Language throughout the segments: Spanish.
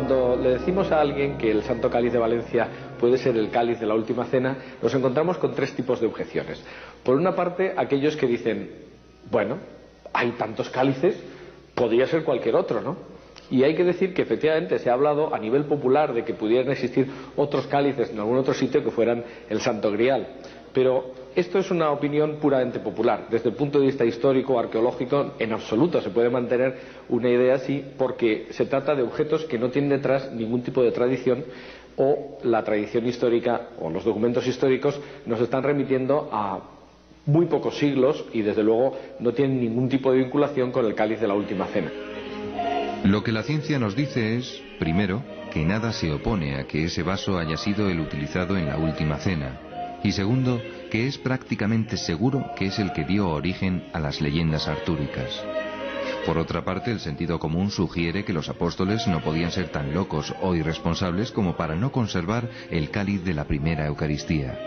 Cuando le decimos a alguien que el Santo Cáliz de Valencia puede ser el cáliz de la Última Cena, nos encontramos con tres tipos de objeciones. Por una parte, aquellos que dicen, bueno, hay tantos cálices, podría ser cualquier otro, ¿no? Y hay que decir que efectivamente se ha hablado a nivel popular de que pudieran existir otros cálices en algún otro sitio que fueran el Santo Grial. Pero esto es una opinión puramente popular. Desde el punto de vista histórico, arqueológico, en absoluto se puede mantener una idea así, porque se trata de objetos que no tienen detrás ningún tipo de tradición, o la tradición histórica o los documentos históricos nos están remitiendo a muy pocos siglos y desde luego no tienen ningún tipo de vinculación con el cáliz de la Última Cena. Lo que la ciencia nos dice es, primero, que nada se opone a que ese vaso haya sido el utilizado en la Última Cena, y segundo, que es prácticamente seguro que es el que dio origen a las leyendas artúricas. Por otra parte, el sentido común sugiere que los apóstoles no podían ser tan locos o irresponsables como para no conservar el cáliz de la primera Eucaristía.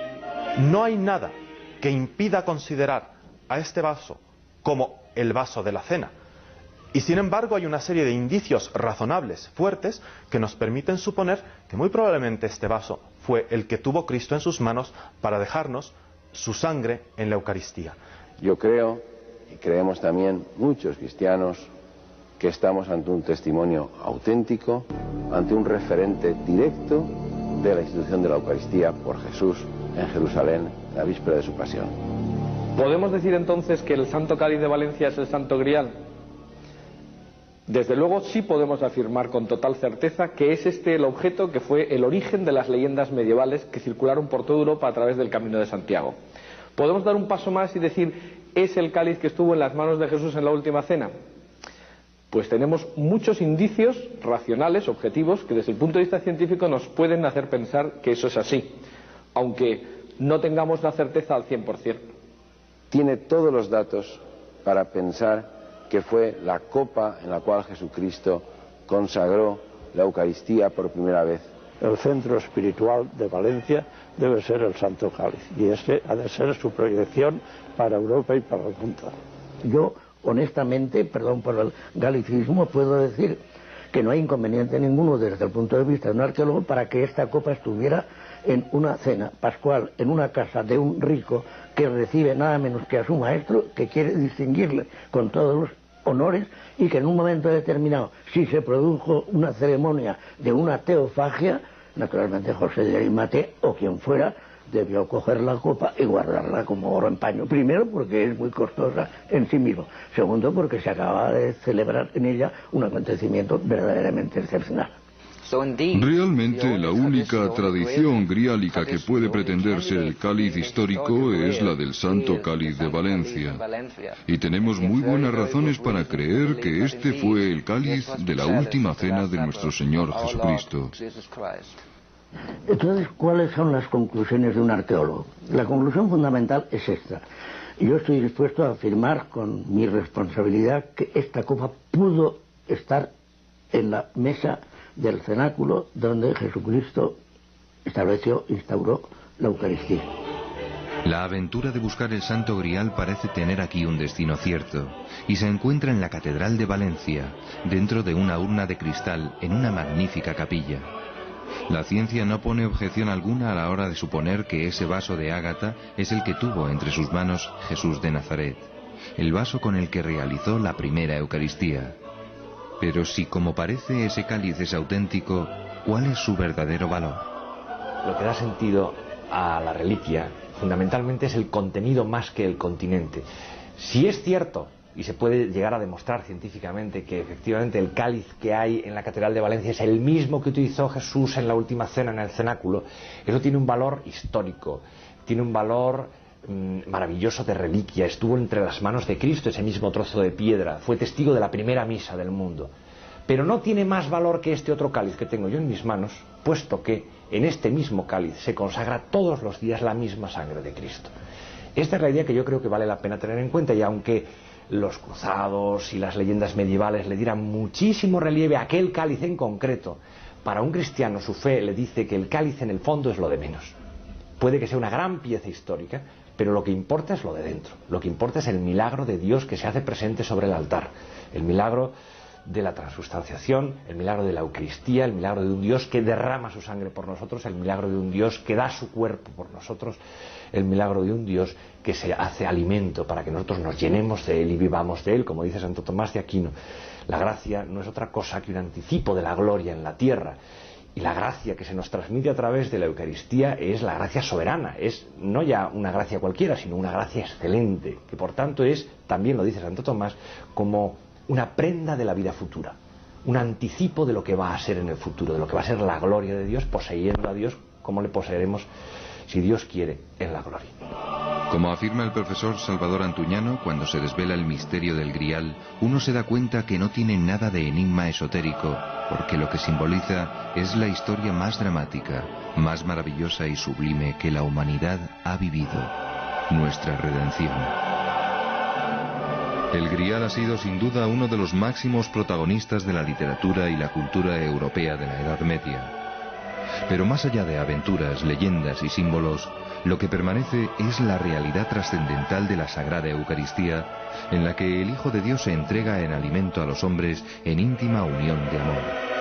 No hay nada que impida considerar a este vaso como el vaso de la cena. Y sin embargo hay una serie de indicios razonables, fuertes, que nos permiten suponer que muy probablemente este vaso fue el que tuvo Cristo en sus manos para dejarnos su sangre en la Eucaristía. Yo creo, y creemos también muchos cristianos, que estamos ante un testimonio auténtico, ante un referente directo de la institución de la Eucaristía por Jesús en Jerusalén, la víspera de su pasión. ¿Podemos decir entonces que el Santo Cáliz de Valencia es el Santo Grial? Desde luego sí podemos afirmar con total certeza que es este el objeto que fue el origen de las leyendas medievales que circularon por toda Europa a través del Camino de Santiago. ¿Podemos dar un paso más y decir, es el cáliz que estuvo en las manos de Jesús en la Última Cena? Pues tenemos muchos indicios racionales, objetivos, que desde el punto de vista científico nos pueden hacer pensar que eso es así, aunque no tengamos la certeza al 100%. Tiene todos los datos para pensar que fue la copa en la cual Jesucristo consagró la Eucaristía por primera vez. El centro espiritual de Valencia debe ser el Santo Cáliz, y este ha de ser su proyección para Europa y para el mundo. Yo, honestamente, perdón por el galicismo, puedo decir que no hay inconveniente ninguno desde el punto de vista de un arqueólogo para que esta copa estuviera en una cena pascual, en una casa de un rico que recibe nada menos que a su maestro, que quiere distinguirle con todos los honores, y que en un momento determinado, si se produjo una ceremonia de una teofagia, naturalmente José de Arimatea o quien fuera debió coger la copa y guardarla como oro en paño. Primero, porque es muy costosa en sí mismo. Segundo, porque se acaba de celebrar en ella un acontecimiento verdaderamente excepcional. Realmente la única tradición griálica que puede pretender ser el cáliz histórico es la del Santo Cáliz de Valencia. Y tenemos muy buenas razones para creer que este fue el cáliz de la última cena de nuestro Señor Jesucristo. Entonces, ¿cuáles son las conclusiones de un arqueólogo? La conclusión fundamental es esta. Yo estoy dispuesto a afirmar con mi responsabilidad que esta copa pudo estar en la mesa del cenáculo donde Jesucristo instauró la Eucaristía. La aventura de buscar el Santo Grial parece tener aquí un destino cierto, y se encuentra en la Catedral de Valencia, dentro de una urna de cristal en una magnífica capilla. La ciencia no pone objeción alguna a la hora de suponer que ese vaso de ágata es el que tuvo entre sus manos Jesús de Nazaret, el vaso con el que realizó la primera Eucaristía. Pero si, como parece, ese cáliz es auténtico, ¿cuál es su verdadero valor? Lo que da sentido a la reliquia, fundamentalmente, es el contenido más que el continente. Si es cierto, y se puede llegar a demostrar científicamente, que efectivamente el cáliz que hay en la Catedral de Valencia es el mismo que utilizó Jesús en la Última Cena en el cenáculo, eso tiene un valor histórico, tiene un valor maravilloso de reliquia. Estuvo entre las manos de Cristo ese mismo trozo de piedra, fue testigo de la primera misa del mundo, pero no tiene más valor que este otro cáliz que tengo yo en mis manos, puesto que en este mismo cáliz se consagra todos los días la misma sangre de Cristo. Esta es la idea que yo creo que vale la pena tener en cuenta, y aunque los cruzados y las leyendas medievales le dieran muchísimo relieve a aquel cáliz en concreto, para un cristiano su fe le dice que el cáliz en el fondo es lo de menos. Puede que sea una gran pieza histórica, pero lo que importa es lo de dentro. Lo que importa es el milagro de Dios que se hace presente sobre el altar. El milagro de la transustanciación, el milagro de la Eucaristía, el milagro de un Dios que derrama su sangre por nosotros, el milagro de un Dios que da su cuerpo por nosotros, el milagro de un Dios que se hace alimento para que nosotros nos llenemos de Él y vivamos de Él, como dice Santo Tomás de Aquino. La gracia no es otra cosa que un anticipo de la gloria en la tierra. Y la gracia que se nos transmite a través de la Eucaristía es la gracia soberana, es no ya una gracia cualquiera, sino una gracia excelente, que por tanto es, también lo dice Santo Tomás, como una prenda de la vida futura, un anticipo de lo que va a ser en el futuro, de lo que va a ser la gloria de Dios, poseyendo a Dios como le poseeremos, si Dios quiere, en la gloria. Como afirma el profesor Salvador Antuñano, cuando se desvela el misterio del Grial, uno se da cuenta que no tiene nada de enigma esotérico, porque lo que simboliza es la historia más dramática, más maravillosa y sublime que la humanidad ha vivido, nuestra redención. El Grial ha sido sin duda uno de los máximos protagonistas de la literatura y la cultura europea de la Edad Media. Pero más allá de aventuras, leyendas y símbolos, lo que permanece es la realidad trascendental de la Sagrada Eucaristía, en la que el Hijo de Dios se entrega en alimento a los hombres en íntima unión de amor.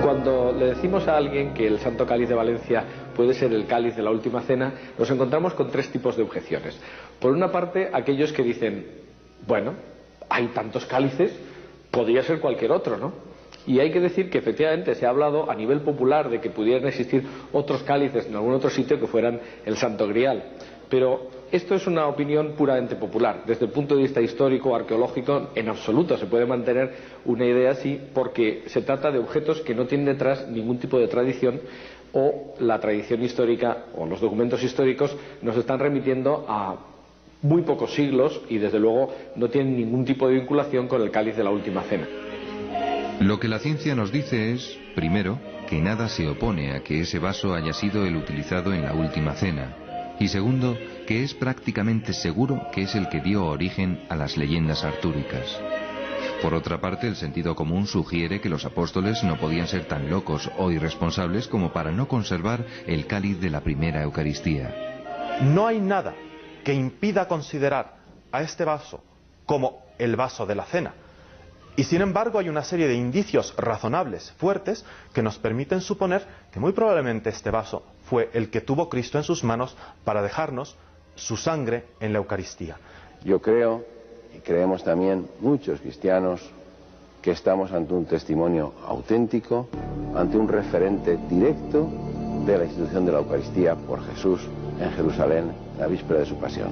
Cuando le decimos a alguien que el Santo Cáliz de Valencia puede ser el cáliz de la Última Cena, nos encontramos con tres tipos de objeciones. Por una parte, aquellos que dicen, bueno, hay tantos cálices, podría ser cualquier otro, ¿no? Y hay que decir que efectivamente se ha hablado a nivel popular de que pudieran existir otros cálices en algún otro sitio que fueran el Santo Grial. Pero esto es una opinión puramente popular. Desde el punto de vista histórico, arqueológico, en absoluto se puede mantener una idea así, porque se trata de objetos que no tienen detrás ningún tipo de tradición, o la tradición histórica o los documentos históricos nos están remitiendo a muy pocos siglos y desde luego no tienen ningún tipo de vinculación con el cáliz de la Última Cena. Lo que la ciencia nos dice es, primero, que nada se opone a que ese vaso haya sido el utilizado en la Última Cena. Y segundo, que es prácticamente seguro que es el que dio origen a las leyendas artúricas. Por otra parte, el sentido común sugiere que los apóstoles no podían ser tan locos o irresponsables como para no conservar el cáliz de la primera Eucaristía. No hay nada que impida considerar a este vaso como el vaso de la cena. Y sin embargo hay una serie de indicios razonables, fuertes, que nos permiten suponer que muy probablemente este vaso fue el que tuvo Cristo en sus manos para dejarnos su sangre en la Eucaristía. Yo creo, y creemos también muchos cristianos, que estamos ante un testimonio auténtico, ante un referente directo de la institución de la Eucaristía por Jesús en Jerusalén, la víspera de su pasión.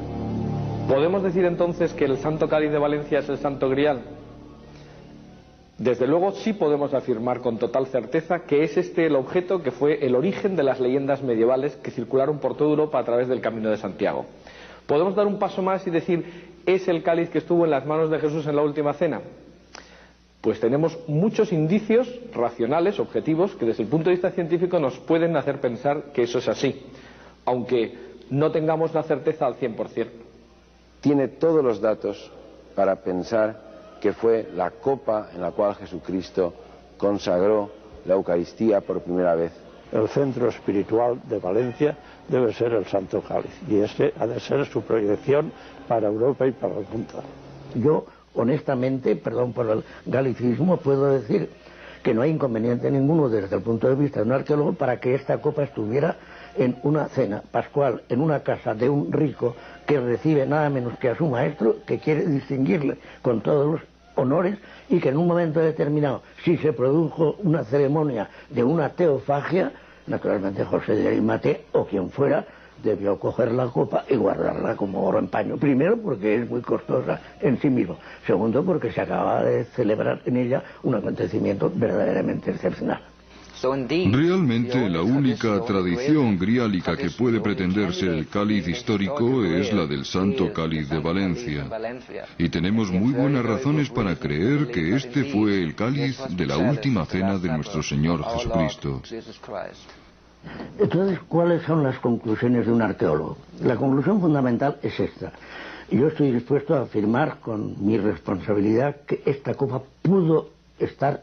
¿Podemos decir entonces que el Santo Cáliz de Valencia es el Santo Grial? Desde luego sí podemos afirmar con total certeza que es este el objeto que fue el origen de las leyendas medievales que circularon por toda Europa a través del Camino de Santiago. ¿Podemos dar un paso más y decir, es el cáliz que estuvo en las manos de Jesús en la Última Cena? Pues tenemos muchos indicios racionales, objetivos, que desde el punto de vista científico nos pueden hacer pensar que eso es así, aunque no tengamos la certeza al 100%. Tiene todos los datos para pensar que fue la copa en la cual Jesucristo consagró la Eucaristía por primera vez. El centro espiritual de Valencia debe ser el Santo Cáliz, y este ha de ser su proyección para Europa y para el mundo. Yo, honestamente, perdón por el galicismo, puedo decir que no hay inconveniente ninguno desde el punto de vista de un arqueólogo para que esta copa estuviera en una cena pascual, en una casa de un rico que recibe nada menos que a su maestro, que quiere distinguirle con todos los honores, y que en un momento determinado, si se produjo una ceremonia de una teofagia, naturalmente José de Arimatea o quien fuera debió coger la copa y guardarla como oro en paño. Primero, porque es muy costosa en sí mismo. Segundo, porque se acaba de celebrar en ella un acontecimiento verdaderamente excepcional. Realmente la única tradición griálica que puede pretender ser el cáliz histórico es la del Santo Cáliz de Valencia. Y tenemos muy buenas razones para creer que este fue el cáliz de la última cena de nuestro Señor Jesucristo. Entonces, ¿cuáles son las conclusiones de un arqueólogo? La conclusión fundamental es esta. Yo estoy dispuesto a afirmar con mi responsabilidad que esta copa pudo estar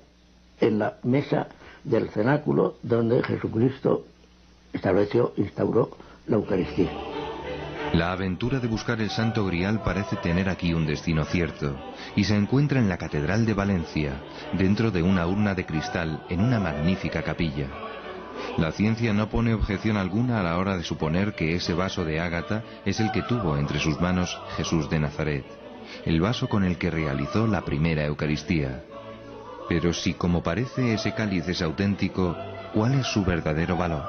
en la mesa del cenáculo donde Jesucristo instauró la Eucaristía. La aventura de buscar el Santo Grial parece tener aquí un destino cierto, y se encuentra en la Catedral de Valencia, dentro de una urna de cristal en una magnífica capilla. La ciencia no pone objeción alguna a la hora de suponer que ese vaso de ágata es el que tuvo entre sus manos Jesús de Nazaret, el vaso con el que realizó la primera Eucaristía. Pero si, como parece, ese cáliz es auténtico, ¿cuál es su verdadero valor?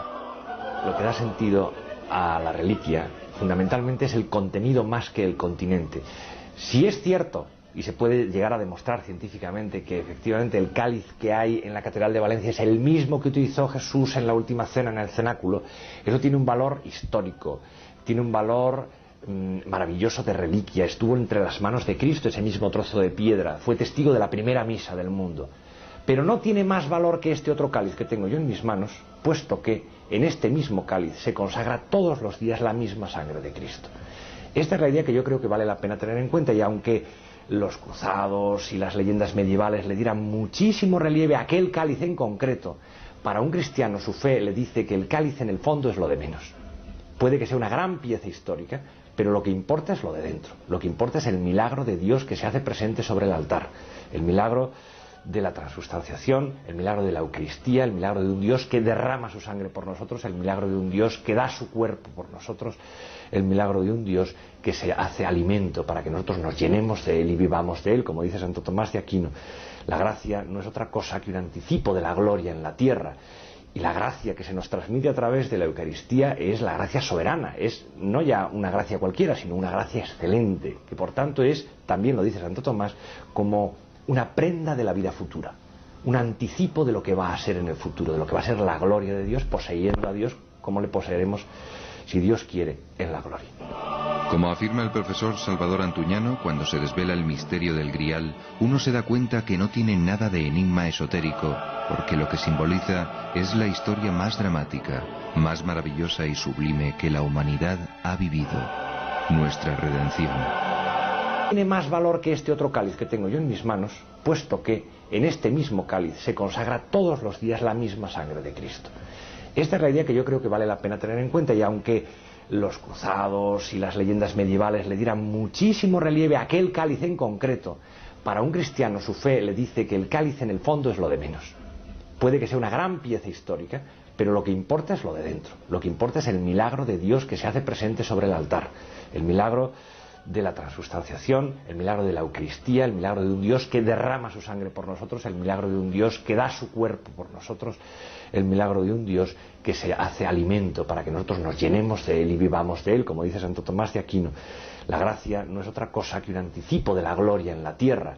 Lo que da sentido a la reliquia fundamentalmente es el contenido más que el continente. Si es cierto, y se puede llegar a demostrar científicamente, que efectivamente el cáliz que hay en la Catedral de Valencia es el mismo que utilizó Jesús en la última cena en el cenáculo, eso tiene un valor histórico, tiene un valor maravilloso de reliquia. Estuvo entre las manos de Cristo ese mismo trozo de piedra, fue testigo de la primera misa del mundo. Pero no tiene más valor que este otro cáliz que tengo yo en mis manos, puesto que en este mismo cáliz se consagra todos los días la misma sangre de Cristo. Esta es la idea que yo creo que vale la pena tener en cuenta, y aunque los cruzados y las leyendas medievales le dieran muchísimo relieve a aquel cáliz en concreto, para un cristiano su fe le dice que el cáliz en el fondo es lo de menos. Puede que sea una gran pieza histórica, pero lo que importa es lo de dentro. Lo que importa es el milagro de Dios que se hace presente sobre el altar, el milagro de la transustanciación, el milagro de la Eucaristía, el milagro de un Dios que derrama su sangre por nosotros, el milagro de un Dios que da su cuerpo por nosotros, el milagro de un Dios que se hace alimento para que nosotros nos llenemos de Él y vivamos de Él, como dice Santo Tomás de Aquino. La gracia no es otra cosa que un anticipo de la gloria en la tierra, y la gracia que se nos transmite a través de la Eucaristía es la gracia soberana, es no ya una gracia cualquiera, sino una gracia excelente, que por tanto es, también lo dice Santo Tomás, como una prenda de la vida futura, un anticipo de lo que va a ser en el futuro, de lo que va a ser la gloria de Dios, poseyendo a Dios como le poseeremos, si Dios quiere, en la gloria. Como afirma el profesor Salvador Antuñano, cuando se desvela el misterio del Grial, uno se da cuenta que no tiene nada de enigma esotérico, porque lo que simboliza es la historia más dramática, más maravillosa y sublime que la humanidad ha vivido, nuestra redención. Tiene más valor que este otro cáliz que tengo yo en mis manos, puesto que en este mismo cáliz se consagra todos los días la misma sangre de Cristo. Esta es la idea que yo creo que vale la pena tener en cuenta, y aunque los cruzados y las leyendas medievales le dieran muchísimo relieve a aquel cáliz en concreto, para un cristiano su fe le dice que el cáliz en el fondo es lo de menos. Puede que sea una gran pieza histórica, pero lo que importa es lo de dentro. Lo que importa es el milagro de Dios que se hace presente sobre el altar, el milagro de la transustanciación, el milagro de la Eucaristía, el milagro de un Dios que derrama su sangre por nosotros, el milagro de un Dios que da su cuerpo por nosotros, el milagro de un Dios que se hace alimento para que nosotros nos llenemos de Él y vivamos de Él, como dice Santo Tomás de Aquino. La gracia no es otra cosa que un anticipo de la gloria en la tierra,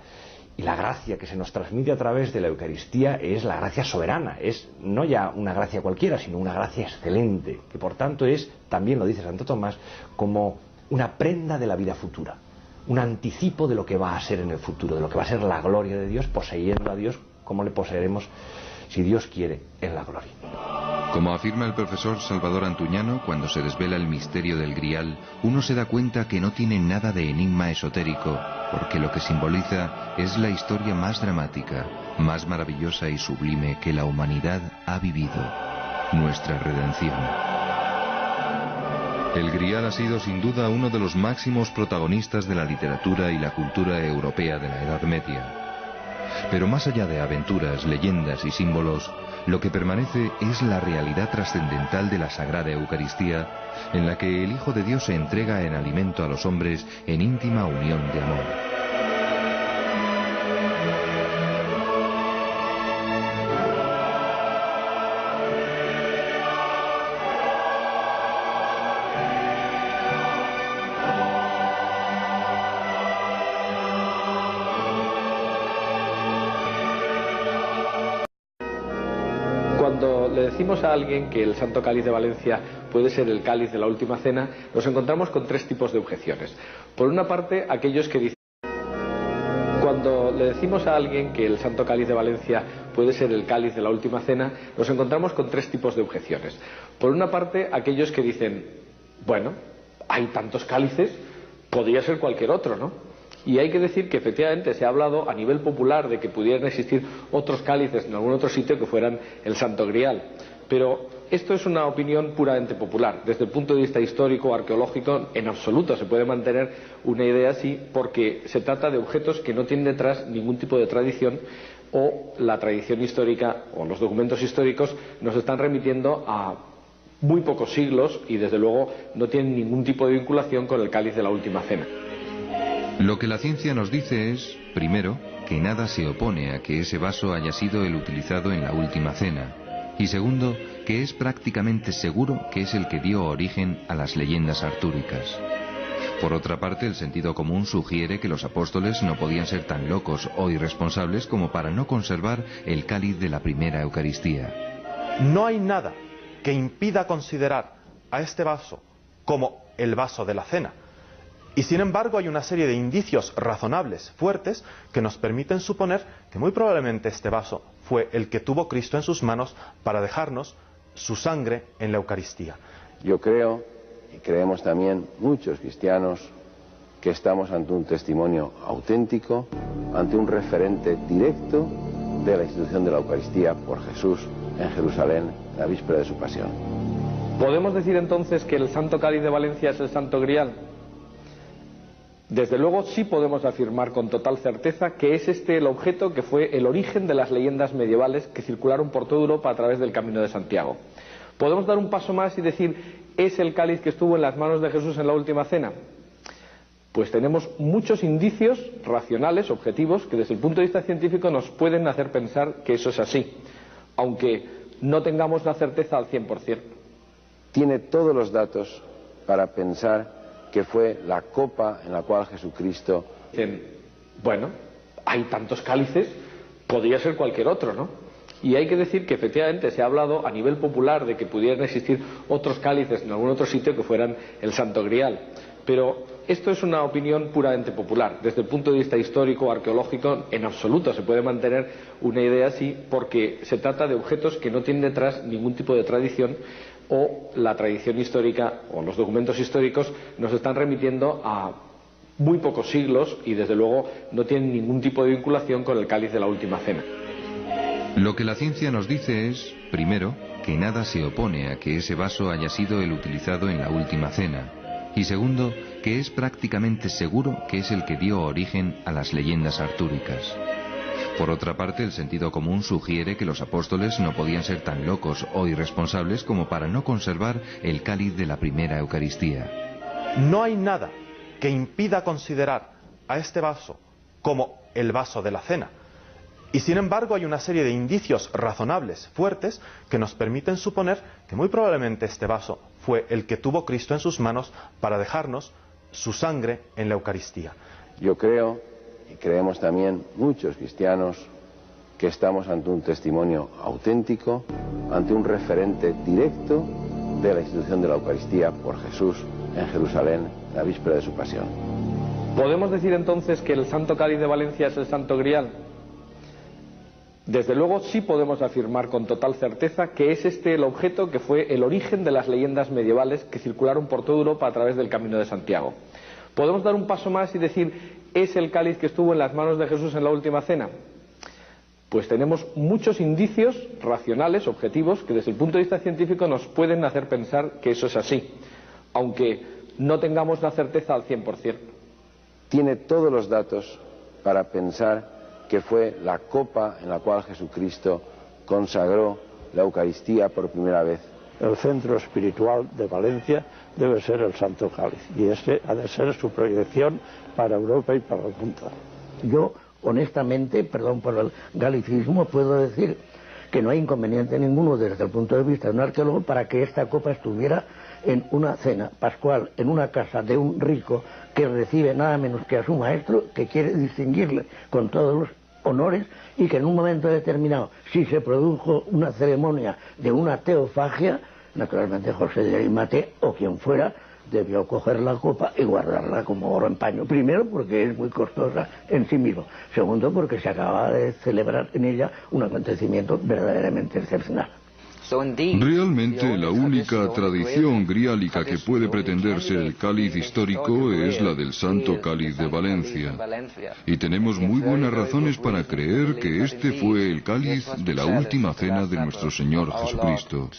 y la gracia que se nos transmite a través de la Eucaristía es la gracia soberana, es no ya una gracia cualquiera, sino una gracia excelente, que por tanto es, también lo dice Santo Tomás, como una prenda de la vida futura, un anticipo de lo que va a ser en el futuro, de lo que va a ser la gloria de Dios, poseyendo a Dios como le poseeremos, si Dios quiere, en la gloria. Como afirma el profesor Salvador Antuñano, cuando se desvela el misterio del Grial, uno se da cuenta que no tiene nada de enigma esotérico, porque lo que simboliza es la historia más dramática, más maravillosa y sublime que la humanidad ha vivido, nuestra redención. El Grial ha sido sin duda uno de los máximos protagonistas de la literatura y la cultura europea de la Edad Media. Pero más allá de aventuras, leyendas y símbolos, lo que permanece es la realidad trascendental de la Sagrada Eucaristía, en la que el Hijo de Dios se entrega en alimento a los hombres en íntima unión de amor. Cuando le decimos a alguien que el Santo Cáliz de Valencia puede ser el cáliz de la última cena, nos encontramos con tres tipos de objeciones. Por una parte, aquellos que dicen... Cuando le decimos a alguien que el Santo Cáliz de Valencia puede ser el cáliz de la última cena, nos encontramos con tres tipos de objeciones. Por una parte, aquellos que dicen, bueno, hay tantos cálices, podría ser cualquier otro, ¿no? Y hay que decir que efectivamente se ha hablado a nivel popular de que pudieran existir otros cálices en algún otro sitio que fueran el Santo Grial. Pero esto es una opinión puramente popular. Desde el punto de vista histórico, arqueológico, en absoluto se puede mantener una idea así, porque se trata de objetos que no tienen detrás ningún tipo de tradición, o la tradición histórica o los documentos históricos nos están remitiendo a muy pocos siglos y desde luego no tienen ningún tipo de vinculación con el cáliz de la última cena. Lo que la ciencia nos dice es, primero, que nada se opone a que ese vaso haya sido el utilizado en la última cena. Y segundo, que es prácticamente seguro que es el que dio origen a las leyendas artúricas. Por otra parte, el sentido común sugiere que los apóstoles no podían ser tan locos o irresponsables como para no conservar el cáliz de la primera Eucaristía. No hay nada que impida considerar a este vaso como el vaso de la cena. Y sin embargo hay una serie de indicios razonables, fuertes, que nos permiten suponer que muy probablemente este vaso fue el que tuvo Cristo en sus manos para dejarnos su sangre en la Eucaristía. Yo creo, y creemos también muchos cristianos, que estamos ante un testimonio auténtico, ante un referente directo de la institución de la Eucaristía por Jesús en Jerusalén, la víspera de su pasión. ¿Podemos decir entonces que el Santo Cáliz de Valencia es el Santo Grial? Desde luego sí podemos afirmar con total certeza que es este el objeto que fue el origen de las leyendas medievales que circularon por toda Europa a través del Camino de Santiago. ¿Podemos dar un paso más y decir, es el cáliz que estuvo en las manos de Jesús en la última cena? Pues tenemos muchos indicios racionales, objetivos, que desde el punto de vista científico nos pueden hacer pensar que eso es así, aunque no tengamos la certeza al 100%. Tiene todos los datos para pensar que fue la copa en la cual Jesucristo... Dicen, bueno, hay tantos cálices, podría ser cualquier otro, ¿no? Y hay que decir que efectivamente se ha hablado a nivel popular de que pudieran existir otros cálices en algún otro sitio que fueran el Santo Grial. Pero esto es una opinión puramente popular. Desde el punto de vista histórico, arqueológico, en absoluto se puede mantener una idea así, porque se trata de objetos que no tienen detrás ningún tipo de tradición, o la tradición histórica o los documentos históricos nos están remitiendo a muy pocos siglos y desde luego no tienen ningún tipo de vinculación con el cáliz de la última cena. Lo que la ciencia nos dice es, primero, que nada se opone a que ese vaso haya sido el utilizado en la última cena. Y segundo, que es prácticamente seguro que es el que dio origen a las leyendas artúricas. Por otra parte, el sentido común sugiere que los apóstoles no podían ser tan locos o irresponsables como para no conservar el cáliz de la primera Eucaristía. No hay nada que impida considerar a este vaso como el vaso de la cena. Y sin embargo hay una serie de indicios razonables, fuertes, que nos permiten suponer que muy probablemente este vaso fue el que tuvo Cristo en sus manos para dejarnos su sangre en la Eucaristía. Yo creo, y creemos también muchos cristianos, que estamos ante un testimonio auténtico, ante un referente directo de la institución de la Eucaristía por Jesús en Jerusalén, la víspera de su pasión. ¿Podemos decir entonces que el Santo Cáliz de Valencia es el Santo Grial? Desde luego sí podemos afirmar con total certeza que es este el objeto que fue el origen de las leyendas medievales que circularon por toda Europa a través del Camino de Santiago. ¿Podemos dar un paso más y decir, es el cáliz que estuvo en las manos de Jesús en la última cena? Pues tenemos muchos indicios racionales, objetivos, que desde el punto de vista científico nos pueden hacer pensar que eso es así, aunque no tengamos la certeza al 100%. Tiene todos los datos para pensar que fue la copa en la cual Jesucristo consagró la Eucaristía por primera vez. El centro espiritual de Valencia debe ser el Santo Cáliz, y este ha de ser su proyección para Europa y para el mundo. Yo, honestamente, perdón por el galicismo, puedo decir que no hay inconveniente ninguno desde el punto de vista de un arqueólogo para que esta copa estuviera en una cena pascual, en una casa de un rico que recibe nada menos que a su maestro, que quiere distinguirle con todos los honores, y que en un momento determinado, si se produjo una ceremonia de una teofagia, naturalmente José de Arimatea o quien fuera debió coger la copa y guardarla como oro en paño. Primero, porque es muy costosa en sí mismo. Segundo, porque se acaba de celebrar en ella un acontecimiento verdaderamente excepcional. Realmente la única tradición griálica que puede pretender ser el cáliz histórico es la del Santo Cáliz de Valencia. Y tenemos muy buenas razones para creer que este fue el cáliz de la última cena de nuestro Señor Jesucristo.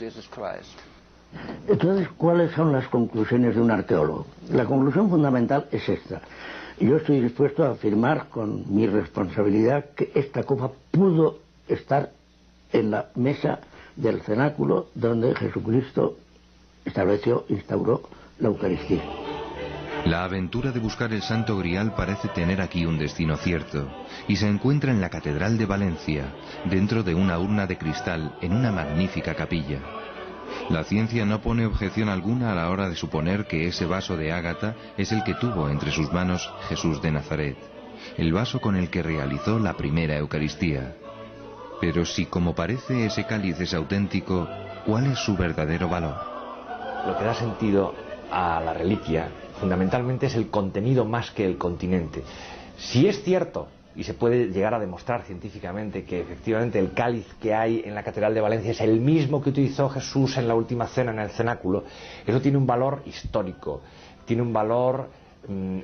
Entonces, ¿cuáles son las conclusiones de un arqueólogo? La conclusión fundamental es esta. Yo estoy dispuesto a afirmar con mi responsabilidad que esta copa pudo estar en la mesa del cenáculo donde Jesucristo instauró la Eucaristía. La aventura de buscar el Santo Grial parece tener aquí un destino cierto, y se encuentra en la Catedral de Valencia, dentro de una urna de cristal en una magnífica capilla. La ciencia no pone objeción alguna a la hora de suponer que ese vaso de ágata es el que tuvo entre sus manos Jesús de Nazaret, el vaso con el que realizó la primera Eucaristía. Pero si, como parece, ese cáliz es auténtico, ¿cuál es su verdadero valor? Lo que da sentido a la reliquia, fundamentalmente, es el contenido más que el continente. Si es cierto, y se puede llegar a demostrar científicamente, que efectivamente el cáliz que hay en la Catedral de Valencia es el mismo que utilizó Jesús en la última cena en el cenáculo, eso tiene un valor histórico, tiene un valor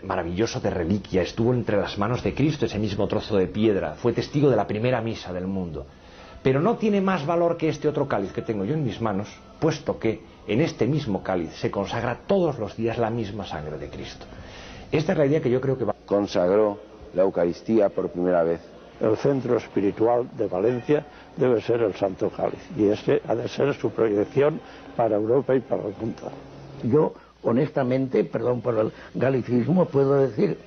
maravilloso de reliquia. Estuvo entre las manos de Cristo ese mismo trozo de piedra, fue testigo de la primera misa del mundo, pero no tiene más valor que este otro cáliz que tengo yo en mis manos, puesto que en este mismo cáliz se consagra todos los días la misma sangre de Cristo. Esta es la idea que yo creo que va. Consagró la Eucaristía por primera vez. El centro espiritual de Valencia debe ser el Santo Cáliz, y este ha de ser su proyección para Europa y para el mundo. Yo, honestamente, perdón por el galicismo, puedo decir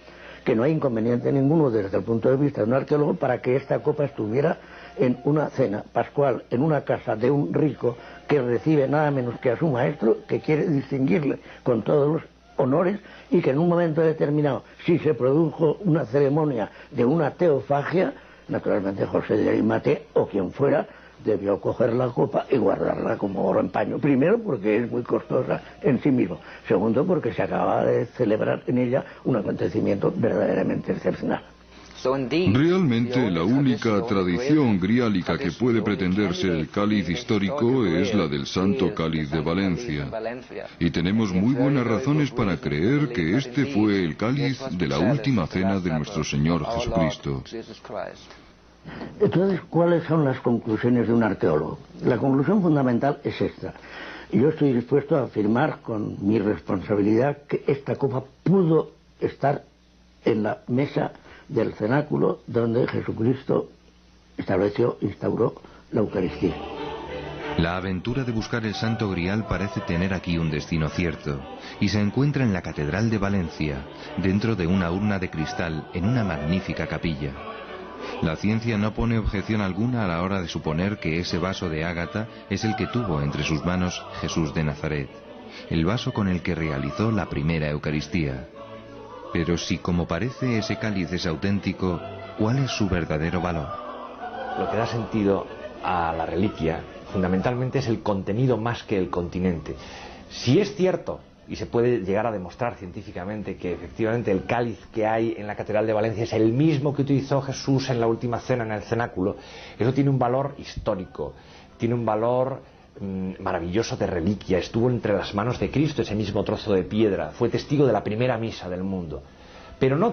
que no hay inconveniente ninguno desde el punto de vista de un arqueólogo para que esta copa estuviera en una cena pascual, en una casa de un rico que recibe nada menos que a su maestro, que quiere distinguirle con todos los honores, y que en un momento determinado, si se produjo una ceremonia de una teofagia, naturalmente José de Arimatea o quien fuera debió coger la copa y guardarla como oro en paño. Primero, porque es muy costosa en sí mismo. Segundo, porque se acaba de celebrar en ella un acontecimiento verdaderamente excepcional. Realmente la única tradición griálica que puede pretender ser el cáliz histórico es la del Santo Cáliz de Valencia. Y tenemos muy buenas razones para creer que este fue el cáliz de la última cena de nuestro Señor Jesucristo. Entonces, ¿cuáles son las conclusiones de un arqueólogo? La conclusión fundamental es esta. Yo estoy dispuesto a afirmar con mi responsabilidad que esta copa pudo estar en la mesa del cenáculo donde Jesucristo instauró la Eucaristía. La aventura de buscar el Santo Grial parece tener aquí un destino cierto, y se encuentra en la Catedral de Valencia, dentro de una urna de cristal en una magnífica capilla. La ciencia no pone objeción alguna a la hora de suponer que ese vaso de ágata es el que tuvo entre sus manos Jesús de Nazaret, el vaso con el que realizó la primera Eucaristía. Pero si, como parece, ese cáliz es auténtico, ¿cuál es su verdadero valor? Lo que da sentido a la reliquia, fundamentalmente, es el contenido más que el continente. Si es cierto, y se puede llegar a demostrar científicamente, que efectivamente el cáliz que hay en la Catedral de Valencia es el mismo que utilizó Jesús en la última cena en el cenáculo, eso tiene un valor histórico, tiene un valor maravilloso de reliquia. Estuvo entre las manos de Cristo ese mismo trozo de piedra, fue testigo de la primera misa del mundo, pero no